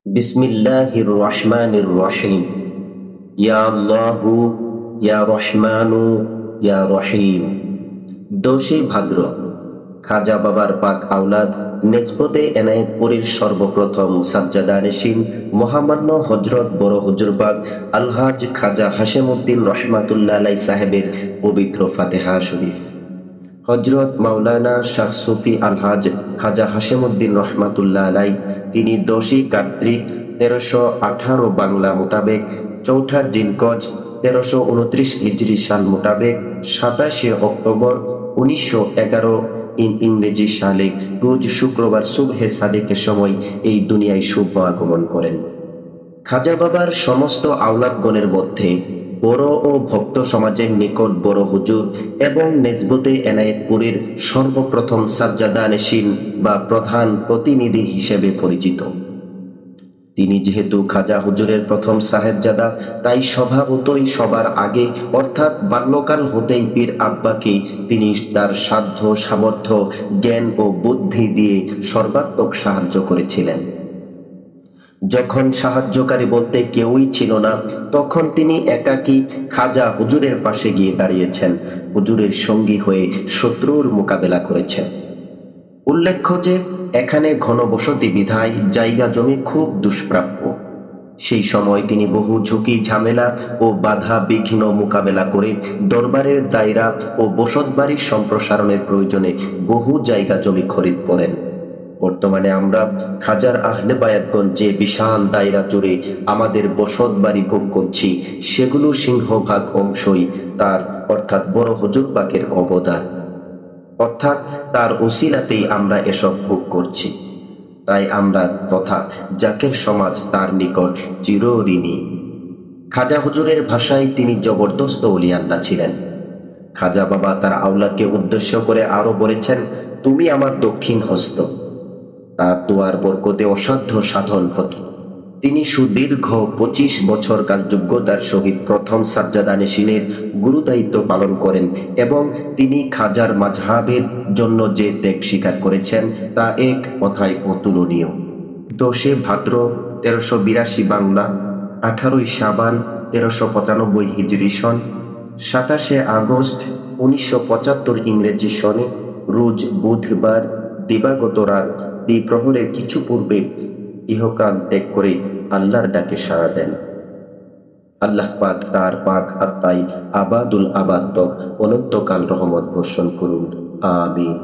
বিসমিল্লাহির রহমানির রহিম। ইয়া আল্লাহু ইয়া রহমানু ইয়া রহিম। 10 ভাদ্র, খাজা বাবার পাক আওলাদ নেসবতে এনায়েতপুরীর সর্বপ্রথম সাজ্জাদানশীন মহামান্য হজরত বড় হুজুরবাগ আলহাজ খাজা হাশেমউদ্দিন রহমাতুল্লাহ আলাই সাহেবের পবিত্র ফাতেহা শরীফ। হজরত মাওলানা শাহ সুফি আলহাজ খাজা হাশেমউদ্দিন রহমাতুল্লাহ আলাই, তিনি 10 কার্তিক 1318 বাংলা মোতাবেক, 4 জিনকজ 1329 হিজরি সাল মোতাবেক, 27 অক্টোবর 1911 ইংরেজি সালে রোজ শুক্রবার সুবহে সাদেকের সময় এই দুনিয়ায় শুভ আগমন করেন। খাজা বাবার সমস্ত আওলাদগণের মধ্যে বড় ও ভক্ত সমাজের নিকট বড় হুজুর এবং নেসবতে এনায়েতপুরীর সর্বপ্রথম সাজ্জাদানশীন বা প্রধান প্রতিনিধি হিসেবে পরিচিত। তিনি যেহেতু খাজা হুজুরের প্রথম সাহেবজাদা, তাই স্বভাবতই সবার আগে অর্থাৎ বাল্যকাল হতেই পীর আব্বাকে তিনি তার সাধ্য সামর্থ্য জ্ঞান ও বুদ্ধি দিয়ে সর্বাত্মক সাহায্য করেছিলেন। যখন সাহায্যকারী বলতে কেউই ছিল না, তখন তিনি একাকী খাজা হুজুরের পাশে গিয়ে দাঁড়িয়েছেন, হুজুরের সঙ্গী হয়ে শত্রুর মোকাবেলা করেছেন। উল্লেখ্য যে এখানে ঘনবসতি বিধায় জায়গা জমি খুব দুষ্প্রাপ্য। সেই সময় তিনি বহু ঝুঁকি ঝামেলা ও বাধা বিঘ্ন মোকাবেলা করে দরবারের দায়রা ও বসতবাড়ির সম্প্রসারণের প্রয়োজনে বহু জায়গা জমি খরিদ করেন। বর্তমানে আমরা খাজার আহলে বায়াতগণ যে বিশাল দায়রা জুড়ে আমাদের বসত বাড়ি ভোগ করছি, সেগুলো সিংহভাগ অংশই তার অর্থাৎ বড় হুজুর পাকের অবদান, অর্থাৎ তার উসিলাতেই আমরা এসব ভোগ করছি। তাই আমরা তথা জাকের সমাজ তার নিকট চিরঋণী। খাজা হুজুরের ভাষায় তিনি জবরদস্ত ওলিয়াল্লাহ ছিলেন। খাজা বাবা তার আওলাদকে উদ্দেশ্য করে আরো বলেছেন, তুমি আমার দক্ষিণ হস্ত। তার দোয়ার বরকতে অসাধ্য সাধন হতো। তিনি সুদীর্ঘ 25 বছর কাল যোগ্যতার সহিত প্রথম সাজ্জাদানশীনের গুরুদায়িত্ব পালন করেন এবং তিনি খাজার মাযহাবের জন্য যে ত্যাগ স্বীকার করেছেন তা এক কথায় অতুলনীয়। 10 ভাদ্র 1382 বাংলা, 18 শাবান 1395 হিজরি সন, 27 আগস্ট 1975 ইংরেজি সনে রোজ বুধবার দিবাগত রাত দ্বিপ্রহরের কিছু পূর্বে ইহকাল ত্যাগ করে আল্লাহর ডাকে সাড়া দেন। আল্লাহ পাক তার পাক আত্মায় আবাদুল আবাদ অনন্তকাল রহমত বর্ষণ করুন, আমিন।